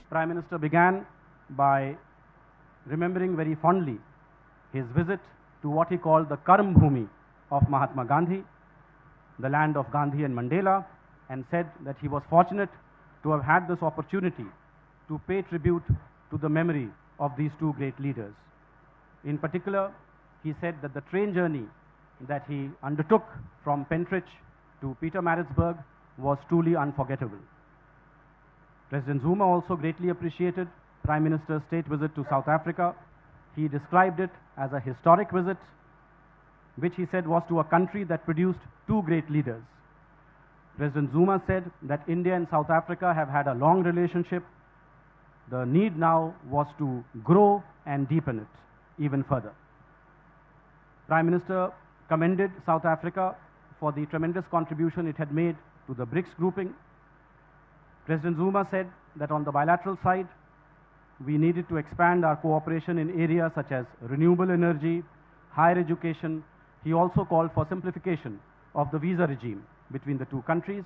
Prime Minister began by remembering very fondly his visit to what he called the Karm Bhumi of Mahatma Gandhi, the land of Gandhi and Mandela, and said that he was fortunate to have had this opportunity to pay tribute to the memory of these two great leaders. In particular, he said that the train journey that he undertook from Pentrich to Pietermaritzburg was truly unforgettable. President Zuma also greatly appreciated Prime Minister's state visit to South Africa. He described it as a historic visit, which he said was to a country that produced two great leaders. President Zuma said that India and South Africa have had a long relationship. The need now was to grow and deepen it even further. Prime Minister commended South Africa for the tremendous contribution it had made to the Brics grouping. President Zuma said that on the bilateral side, we needed to expand our cooperation in areas such as renewable energy, higher education. He also called for simplification of the visa regime between the two countries.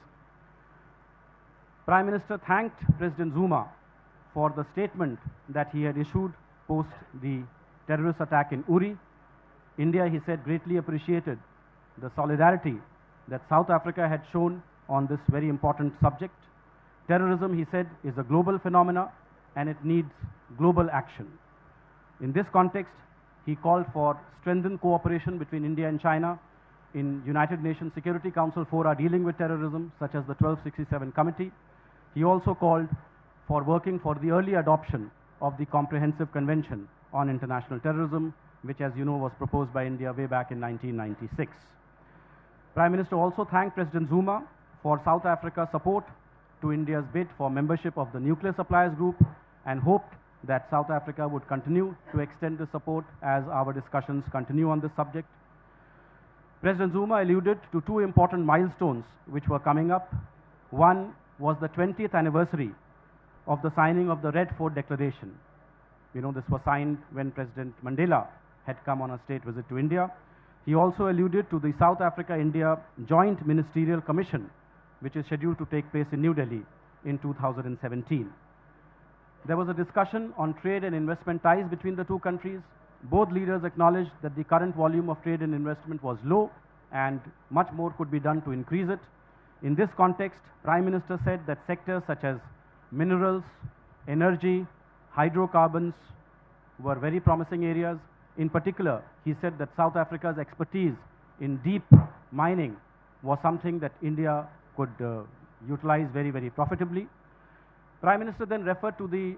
Prime Minister thanked President Zuma for the statement that he had issued post the terrorist attack in Uri. India, he said, greatly appreciated the solidarity that South Africa had shown on this very important subject. Terrorism, he said, is a global phenomena and it needs global action. In this context, he called for strengthened cooperation between India and China in United Nations Security Council fora dealing with terrorism, such as the 1267 Committee. He also called for working for the early adoption of the Comprehensive Convention on International Terrorism, which, as you know, was proposed by India way back in 1996. Prime Minister also thanked President Zuma for South Africa's support to India's bid for membership of the Nuclear Suppliers Group and hoped that South Africa would continue to extend the support as our discussions continue on this subject. President Zuma alluded to two important milestones which were coming up. One was the 20th anniversary of the signing of the Red Fort Declaration. You know, this was signed when President Mandela had come on a state visit to India. He also alluded to the South Africa-India Joint Ministerial Commission, which is scheduled to take place in New Delhi in 2017. There was a discussion on trade and investment ties between the two countries. Both leaders acknowledged that the current volume of trade and investment was low and much more could be done to increase it. In this context, Prime Minister said that sectors such as minerals, energy, hydrocarbons were very promising areas. In particular, he said that South Africa's expertise in deep mining was something that India could utilize very, very profitably. Prime Minister then referred to the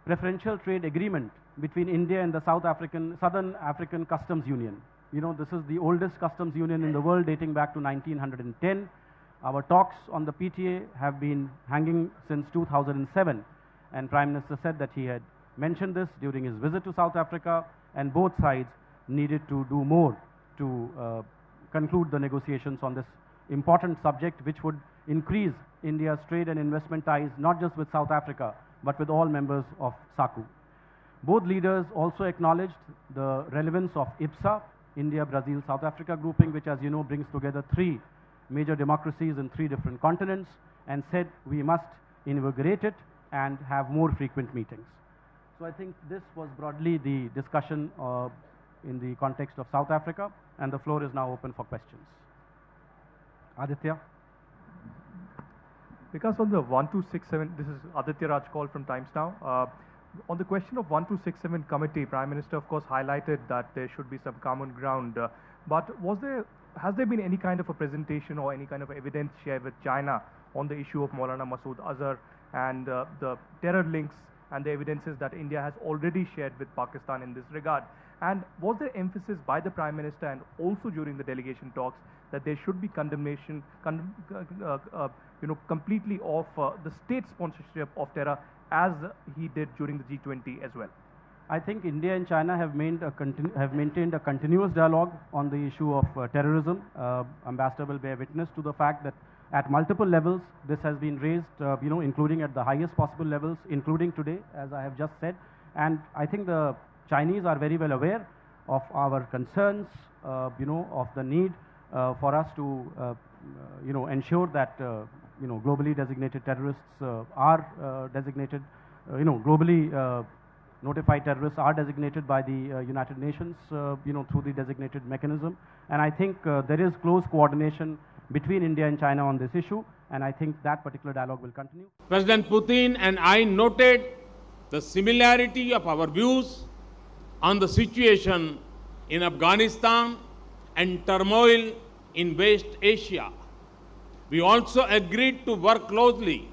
preferential trade agreement between India and the Southern African Customs Union. You know, this is the oldest customs union in the world, dating back to 1910. Our talks on the PTA have been hanging since 2007, and Prime Minister said that he had mentioned this during his visit to South Africa, and both sides needed to do more to conclude the negotiations on this important subject, which would increase India's trade and investment ties, not just with South Africa, but with all members of SACU. Both leaders also acknowledged the relevance of IBSA, India, Brazil, South Africa grouping, which, as you know, brings together three major democracies in three different continents, and said we must invigorate it and have more frequent meetings. So I think this was broadly the discussion in the context of South Africa, and the floor is now open for questions. Aditya. Because on the 1267, this is Aditya Raj call from Times Now. On the question of 1267 committee, Prime Minister of course highlighted that there should be some common ground. But has there been any kind of a presentation or any kind of evidence shared with China on the issue of Maulana Masood Azhar and the terror links and the evidences that India has already shared with Pakistan in this regard? And was there emphasis by the Prime Minister and also during the delegation talks that there should be condemnation, completely of the state sponsorship of terror, as he did during the G20 as well? I think India and China have maintained a continuous dialogue on the issue of terrorism. Ambassador will bear witness to the fact that at multiple levels this has been raised, including at the highest possible levels, including today, as I have just said. And I think the Chinese are very well aware of our concerns, of the need for us to, ensure that globally designated terrorists are designated, globally notified terrorists are designated by the United Nations, through the designated mechanism. And I think there is close coordination between India and China on this issue, and I think that particular dialogue will continue. President Putin and I noted the similarity of our views on the situation in Afghanistan and turmoil in West Asia. We also agreed to work closely